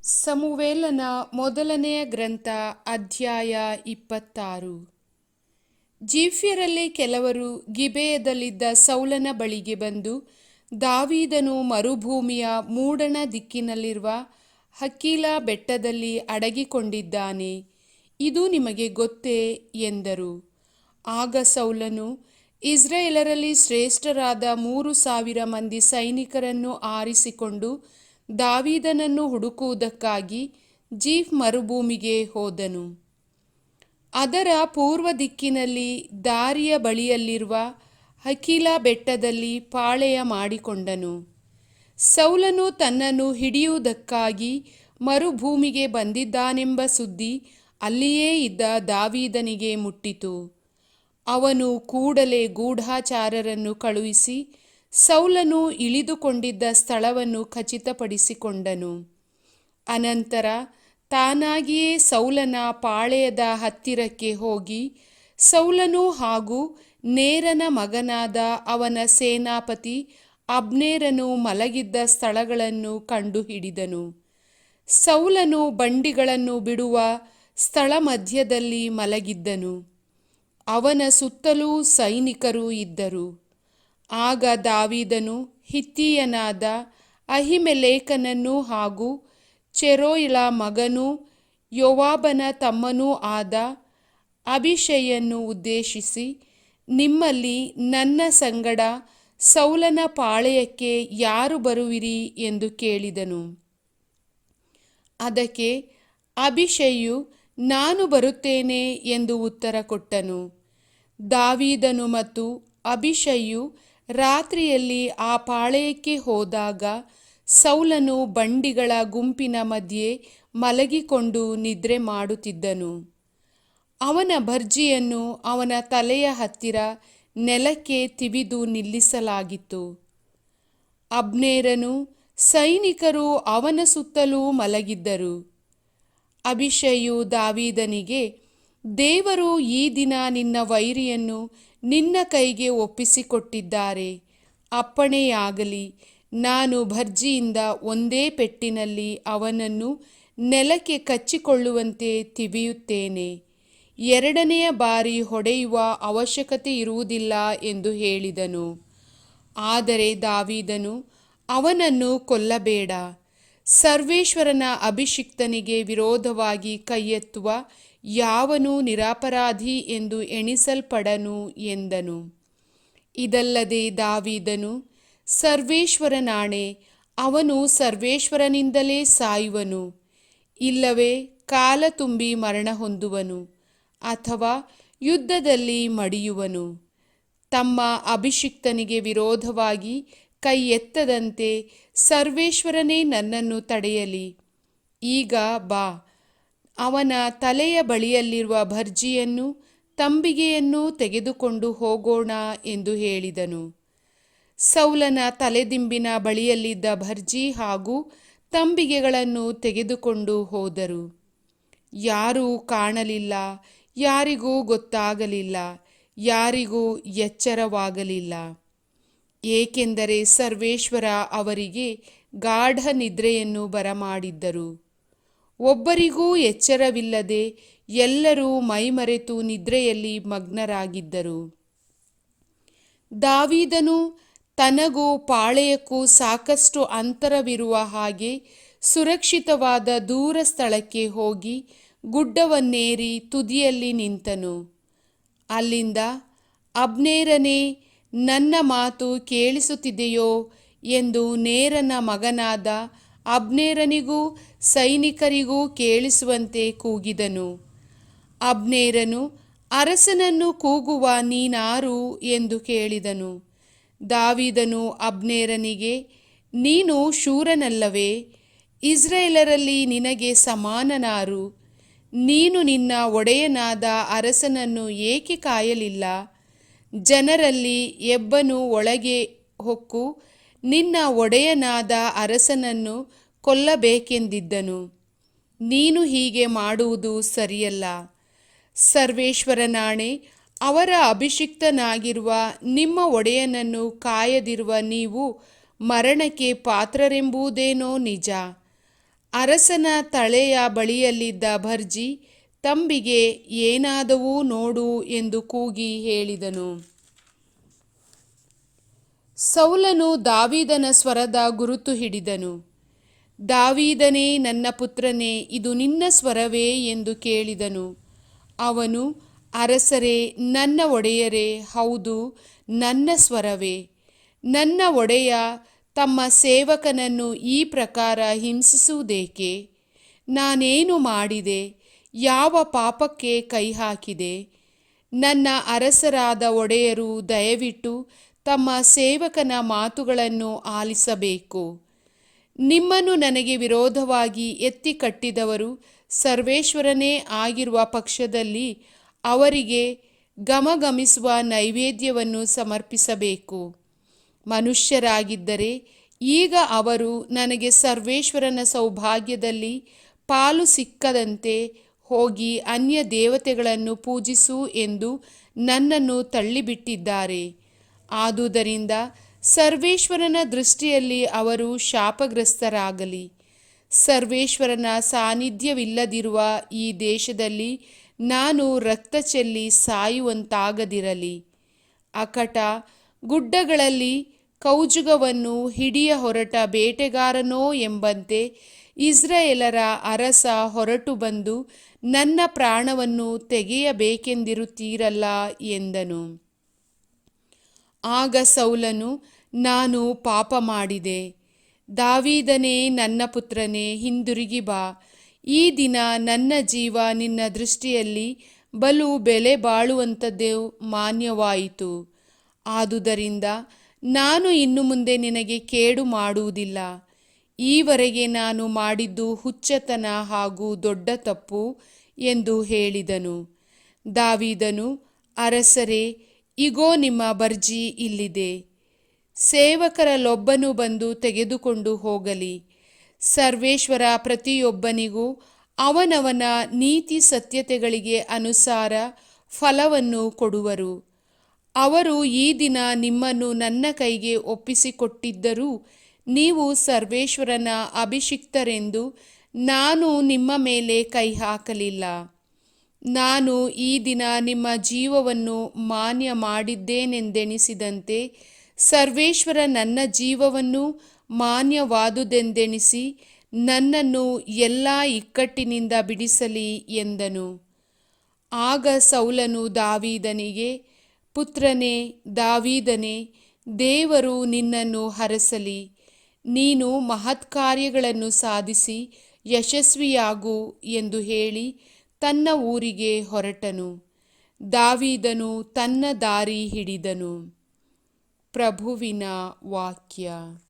ಸಮುವೇಲನ ಮೊದಲನೆಯ ಗ್ರಂಥ ಅಧ್ಯಾಯ 26. ಜೀಫ್ಯರಲ್ಲಿ ಕೆಲವರು ಗಿಬೆಯದಲ್ಲಿದ್ದ ಸೌಲನ ಬಳಿಗೆ ಬಂದು, ದಾವೀದನು ಮರುಭೂಮಿಯ ಮೂಡಣ ದಿಕ್ಕಿನಲ್ಲಿರುವ ಹಕೀಲಾ ಬೆಟ್ಟದಲ್ಲಿ ಅಡಗಿಕೊಂಡಿದ್ದಾನೆ, ಇದು ನಿಮಗೆ ಗೊತ್ತೇ ಎಂದರು. ಆಗ ಸೌಲನು ಇಸ್ರಾಯೇಲರಲ್ಲಿ ಶ್ರೇಷ್ಠರಾದ 3,000 ಮಂದಿ ಸೈನಿಕರನ್ನು ಆರಿಸಿಕೊಂಡು ದಾವೀದನನ್ನು ಹುಡುಕುವುದಕ್ಕಾಗಿ ಜೀಫ್ ಮರುಭೂಮಿಗೆ ಹೋದನು. ಅದರ ಪೂರ್ವ ದಿಕ್ಕಿನಲ್ಲಿ ದಾರಿಯ ಬಳಿಯಲ್ಲಿರುವ ಹಕೀಲಾ ಬೆಟ್ಟದಲ್ಲಿ ಪಾಳೆಯ ಮಾಡಿಕೊಂಡನು. ಸೌಲನು ತನ್ನನ್ನು ಹಿಡಿಯುವುದಕ್ಕಾಗಿ ಮರುಭೂಮಿಗೆ ಬಂದಿದ್ದಾನೆಂಬ ಸುದ್ದಿ ಅಲ್ಲಿಯೇ ಇದ್ದ ದಾವೀದನಿಗೆ ಮುಟ್ಟಿತು. ಅವನು ಕೂಡಲೇ ಗೂಢಚಾರರನ್ನು ಕಳುಹಿಸಿ ಸೌಲನು ಇಳಿದುಕೊಂಡಿದ್ದ ಸ್ಥಳವನ್ನು ಖಚಿತಪಡಿಸಿಕೊಂಡನು. ಅನಂತರ ತಾನಾಗಿಯೇ ಸೌಲನ ಪಾಳೆಯದ ಹತ್ತಿರಕ್ಕೆ ಹೋಗಿ ಸೌಲನು ಹಾಗೂ ನೇರನ ಮಗನಾದ ಅವನ ಸೇನಾಪತಿ ಅಬ್ನೇರನು ಮಲಗಿದ್ದ ಸ್ಥಳಗಳನ್ನು ಕಂಡುಹಿಡಿದನು. ಸೌಲನು ಬಂಡಿಗಳನ್ನು ಬಿಡುವ ಸ್ಥಳ ಮಧ್ಯದಲ್ಲಿ ಮಲಗಿದ್ದನು. ಅವನ ಸುತ್ತಲೂ ಸೈನಿಕರು ಇದ್ದರು. ಆಗ ದಾವೀದನು ಹಿತ್ತಿಯನಾದ ಅಹಿಮೆಲೇಕನನ್ನು ಹಾಗೂ ಚೆರೋಯಳ ಮಗನೂ ಯೋವಾಬನ ತಮ್ಮನೂ ಆದ ಅಬೀಷೈಯನ್ನು ಉದ್ದೇಶಿಸಿ, ನಿಮ್ಮಲ್ಲಿ ನನ್ನ ಸಂಗಡ ಸೌಲನ ಪಾಳೆಯಕ್ಕೆ ಯಾರು ಬರುವಿರಿ ಎಂದು ಕೇಳಿದನು. ಅದಕ್ಕೆ ಅಬೀಷೈಯು, ನಾನು ಬರುತ್ತೇನೆ ಎಂದು ಉತ್ತರ ಕೊಟ್ಟನು. ದಾವೀದನು ಮತ್ತು ಅಬೀಷೈಯು ರಾತ್ರಿಯಲ್ಲಿ ಆ ಪಾಳೆಯಕ್ಕೆ ಹೋದಾಗ ಸೌಲನು ಬಂಡಿಗಳ ಗುಂಪಿನ ಮಧ್ಯೆ ಮಲಗಿಕೊಂಡು ನಿದ್ರೆ ಮಾಡುತ್ತಿದ್ದನು. ಅವನ ಭರ್ಜಿಯನ್ನು ಅವನ ತಲೆಯ ಹತ್ತಿರ ನೆಲಕ್ಕೆ ತಿವಿದು ನಿಲ್ಲಿಸಲಾಗಿತ್ತು. ಅಬ್ನೇರನು ಸೈನಿಕರು ಅವನ ಸುತ್ತಲೂ ಮಲಗಿದ್ದರು. ಅಬೀಷೈಯು ದಾವೀದನಿಗೆ, ದೇವರು ಈ ದಿನ ನಿನ್ನ ವೈರಿಯನ್ನು ನಿನ್ನ ಕೈಗೆ ಒಪ್ಪಿಸಿಕೊಟ್ಟಿದ್ದಾರೆ. ಅಪ್ಪಣೆಯಾಗಲಿ, ನಾನು ಭರ್ಜಿಯಿಂದ ಒಂದೇ ಪೆಟ್ಟಿನಲ್ಲಿ ಅವನನ್ನು ನೆಲಕ್ಕೆ ಕಚ್ಚಿಕೊಳ್ಳುವಂತೆ ತಿವಿಯುತ್ತೇನೆ. ಎರಡನೆಯ ಬಾರಿ ಹೊಡೆಯುವ ಅವಶ್ಯಕತೆ ಇರುವುದಿಲ್ಲ ಎಂದು ಹೇಳಿದನು. ಆದರೆ ದಾವೀದನು, ಅವನನ್ನು ಕೊಲ್ಲಬೇಡ, ಸರ್ವೇಶ್ವರನ ಅಭಿಷಿಕ್ತನಿಗೆ ವಿರೋಧವಾಗಿ ಕೈಯೆತ್ತುವ ಯಾವನೂ ನಿರಪರಾಧಿ ಎಂದು ಎಣಿಸಲ್ಪಡನು ಎಂದನು. ಇದಲ್ಲದೆ ದಾವೀದನು, ಸರ್ವೇಶ್ವರನಾಣೆ, ಅವನು ಸರ್ವೇಶ್ವರನಿಂದಲೇ ಸಾಯುವನು, ಇಲ್ಲವೇ ಕಾಲ ತುಂಬಿ ಮರಣ ಹೊಂದುವನು, ಅಥವಾ ಯುದ್ಧದಲ್ಲಿ ಮಡಿಯುವನು. ತಮ್ಮ ಅಭಿಷಿಕ್ತನಿಗೆ ವಿರೋಧವಾಗಿ ಕೈ ಎತ್ತದಂತೆ ಸರ್ವೇಶ್ವರನೇ ನನ್ನನ್ನು ತಡೆಯಲಿ. ಈಗ ಬಾ, ಅವನ ತಲೆಯ ಬಳಿಯಲ್ಲಿರುವ ಭರ್ಜಿಯನ್ನು ತಂಬಿಗೆಯನ್ನು ತೆಗೆದುಕೊಂಡು ಹೋಗೋಣ ಎಂದು ಹೇಳಿದನು. ಸೌಲನ ತಲೆದಿಂಬಿನ ಬಳಿಯಲ್ಲಿದ್ದ ಭರ್ಜಿ ಹಾಗೂ ತಂಬಿಗೆಗಳನ್ನು ತೆಗೆದುಕೊಂಡು ಹೋದರು. ಯಾರೂ ಕಾಣಲಿಲ್ಲ, ಯಾರಿಗೂ ಗೊತ್ತಾಗಲಿಲ್ಲ, ಯಾರಿಗೂ ಎಚ್ಚರವಾಗಲಿಲ್ಲ, ಏಕೆಂದರೆ ಸರ್ವೇಶ್ವರ ಅವರಿಗೆ ಗಾಢ ನಿದ್ರೆಯನ್ನು ಬರಮಾಡಿದ್ದರು. ಒಬ್ಬರಿಗೂ ಎಚ್ಚರವಿಲ್ಲದೆ ಎಲ್ಲರೂ ಮೈಮರೆತು ನಿದ್ರೆಯಲ್ಲಿ ಮಗ್ನರಾಗಿದ್ದರು. ದಾವೀದನು ತನಗೂ ಪಾಳೆಯಕ್ಕೂ ಸಾಕಷ್ಟು ಅಂತರವಿರುವ ಹಾಗೆ ಸುರಕ್ಷಿತವಾದ ದೂರ ಸ್ಥಳಕ್ಕೆ ಹೋಗಿ ಗುಡ್ಡವನ್ನೇರಿ ತುದಿಯಲ್ಲಿ ನಿಂತನು. ಅಲ್ಲಿಂದ, ಅಬ್ನೇರನೇ, ನನ್ನ ಮಾತು ಕೇಳಿಸುತ್ತಿದೆಯೋ ಎಂದು ನೇರನ ಮಗನಾದ ಅಬ್ನೇರನಿಗೂ ಸೈನಿಕರಿಗೂ ಕೇಳಿಸುವಂತೆ ಕೂಗಿದನು. ಅಬ್ನೇರನು, ಅರಸನನ್ನು ಕೂಗುವ ನೀನಾರು ಎಂದು ಕೇಳಿದನು. ದಾವೀದನು ಅಬ್ನೇರನಿಗೆ, ನೀನು ಶೂರನಲ್ಲವೇ? ಇಸ್ರಾಯೇಲರಲ್ಲಿ ನಿನಗೆ ಸಮಾನನಾರು? ನೀನು ನಿನ್ನ ಒಡೆಯನಾದ ಅರಸನನ್ನು ಏಕೆ ಕಾಯಲಿಲ್ಲ? ಜನರಲ್ಲಿ ಎಬ್ಬನು ಒಳಗೆ ಹೊಕ್ಕು ನಿನ್ನ ಒಡೆಯನಾದ ಅರಸನನ್ನು ಕೊಲ್ಲಬೇಕೆಂದಿದ್ದನು. ನೀನು ಹೀಗೆ ಮಾಡುವುದು ಸರಿಯಲ್ಲ. ಸರ್ವೇಶ್ವರನಾಣೆ, ಅವರ ಅಭಿಷಿಕ್ತನಾಗಿರುವ ನಿಮ್ಮ ಒಡೆಯನನ್ನು ಕಾಯದಿರುವ ನೀವು ಮರಣಕ್ಕೆ ಪಾತ್ರರೆಂಬುದೇನೋ ನಿಜ. ಅರಸನ ತಲೆಯ ಬಳಿಯಲ್ಲಿದ್ದ ಭರ್ಜಿ ತಂಬಿಗೆ, ಏನಾದವು ನೋಡು ಎಂದು ಕೂಗಿ ಹೇಳಿದನು. ಸೌಲನು ದಾವೀದನ ಸ್ವರದ ಗುರುತು ಹಿಡಿದನು. ದಾವೀದನೇ, ನನ್ನ ಪುತ್ರನೇ, ಇದು ನಿನ್ನ ಸ್ವರವೇ ಎಂದು ಕೇಳಿದನು. ಅವನು, ಅರಸರೇ, ನನ್ನ ಒಡೆಯರೇ, ಹೌದು, ನನ್ನ ಸ್ವರವೇ. ನನ್ನ ಒಡೆಯ ತಮ್ಮ ಸೇವಕನನ್ನು ಈ ಪ್ರಕಾರ ಹಿಂಸಿಸುವುದೇಕೆ? ನಾನೇನು ಮಾಡಿದೆ? ಯಾವ ಪಾಪಕ್ಕೆ ಕೈ ಹಾಕಿದೆ? ನನ್ನ ಅರಸರಾದ ಒಡೆಯರು ದಯವಿಟ್ಟು ತಮ್ಮ ಸೇವಕನ ಮಾತುಗಳನ್ನು ಆಲಿಸಬೇಕು. ನಿಮ್ಮನ್ನು ನನಗೆ ವಿರೋಧವಾಗಿ ಎತ್ತಿ ಕಟ್ಟಿದವರು ಸರ್ವೇಶ್ವರನೇ ಆಗಿರುವ ಪಕ್ಷದಲ್ಲಿ ಅವರಿಗೆ ಗಮಗಮಿಸುವ ನೈವೇದ್ಯವನ್ನು ಸಮರ್ಪಿಸಬೇಕು. ಮನುಷ್ಯರಾಗಿದ್ದರೆ ಈಗ ಅವರು ನನಗೆ ಸರ್ವೇಶ್ವರನ ಸೌಭಾಗ್ಯದಲ್ಲಿ ಪಾಲು ಸಿಕ್ಕದಂತೆ ಹೋಗಿ ಅನ್ಯ ದೇವತೆಗಳನ್ನು ಪೂಜಿಸು ಎಂದು ನನ್ನನ್ನು ತಳ್ಳಿಬಿಟ್ಟಿದ್ದಾರೆ. ಆದುದರಿಂದ ಸರ್ವೇಶ್ವರನ ದೃಷ್ಟಿಯಲ್ಲಿ ಅವರು ಶಾಪಗ್ರಸ್ತರಾಗಲಿ. ಸರ್ವೇಶ್ವರನ ಸಾನ್ನಿಧ್ಯವಿಲ್ಲದಿರುವ ಈ ದೇಶದಲ್ಲಿ ನಾನು ರಕ್ತ ಚೆಲ್ಲಿ ಸಾಯುವಂತಾಗದಿರಲಿ. ಅಕಟ ಗುಡ್ಡಗಳಲ್ಲಿ ಕೌಜುಗವನ್ನು ಹಿಡಿಯ ಹೊರಟ ಬೇಟೆಗಾರನೋ ಎಂಬಂತೆ ಇಸ್ರಾಯೇಲರ ಅರಸ ಹೊರಟು ಬಂದು ನನ್ನ ಪ್ರಾಣವನ್ನು ತೆಗೆಯಬೇಕೆಂದಿರುತ್ತೀರಲ್ಲ ಎಂದನು. ಆಗ ಸೌಲನು, ನಾನು ಪಾಪ ಮಾಡಿದೆ. ದಾವೀದನೇ, ನನ್ನ ಪುತ್ರನೇ, ಹಿಂದಿರುಗಿ ಬಾ. ಈ ದಿನ ನನ್ನ ಜೀವ ನಿನ್ನ ದೃಷ್ಟಿಯಲ್ಲಿ ಬಲು ಬೆಲೆ ಬಾಳುವಂಥದ್ದು ಮಾನ್ಯವಾಯಿತು. ಆದುದರಿಂದ ನಾನು ಇನ್ನು ಮುಂದೆ ನಿನಗೆ ಕೇಡು ಮಾಡುವುದಿಲ್ಲ. ಈವರೆಗೆ ನಾನು ಮಾಡಿದ್ದು ಹುಚ್ಚತನ ಹಾಗೂ ದೊಡ್ಡ ತಪ್ಪು ಎಂದು ಹೇಳಿದನು. ದಾವೀದನು, ಅರಸರೇ, ಇಗೋ ನಿಮ್ಮ ಭರ್ಜಿ ಇಲ್ಲಿದೆ. ಸೇವಕರಲ್ಲೊಬ್ಬನು ಬಂದು ತೆಗೆದುಕೊಂಡು ಹೋಗಲಿ. ಸರ್ವೇಶ್ವರ ಪ್ರತಿಯೊಬ್ಬನಿಗೂ ಅವನವನ ನೀತಿ ಸತ್ಯತೆಗಳಿಗೆ ಅನುಸಾರ ಫಲವನ್ನು ಕೊಡುವರು. ಅವರು ಈ ದಿನ ನಿಮ್ಮನ್ನು ನನ್ನ ಕೈಗೆ ಒಪ್ಪಿಸಿಕೊಟ್ಟಿದ್ದರೂ ನೀವು ಸರ್ವೇಶ್ವರನ ಅಭಿಷಿಕ್ತರೆಂದು ನಾನು ನಿಮ್ಮ ಮೇಲೆ ಕೈ ಹಾಕಲಿಲ್ಲ. ನಾನು ಈ ದಿನ ನಿಮ್ಮ ಜೀವವನ್ನು ಮಾನ್ಯ ಮಾಡಿದ್ದೇನೆಂದೆಣಿಸಿದಂತೆ ಸರ್ವೇಶ್ವರ ನನ್ನ ಜೀವವನ್ನು ಮಾನ್ಯವಾದುದೆಂದೆಣಿಸಿ ನನ್ನನ್ನು ಎಲ್ಲ ಇಕ್ಕಟ್ಟಿನಿಂದ ಬಿಡಿಸಲಿ ಎಂದನು. ಆಗ ಸೌಲನು ದಾವೀದನಿಗೆ, ಪುತ್ರನೇ ದಾವೀದನೇ, ದೇವರು ನಿನ್ನನ್ನು ಹರಸಲಿ. ನೀನು ಮಹತ್ಕಾರ್ಯಗಳನ್ನು ಸಾಧಿಸಿ ಯಶಸ್ವಿಯಾಗು ಎಂದು ಹೇಳಿ ತನ್ನ ಊರಿಗೆ ಹೊರಟನು. ದಾವೀದನು ತನ್ನ ದಾರಿ ಹಿಡಿದನು. ಪ್ರಭುವಿನ ವಾಕ್ಯ.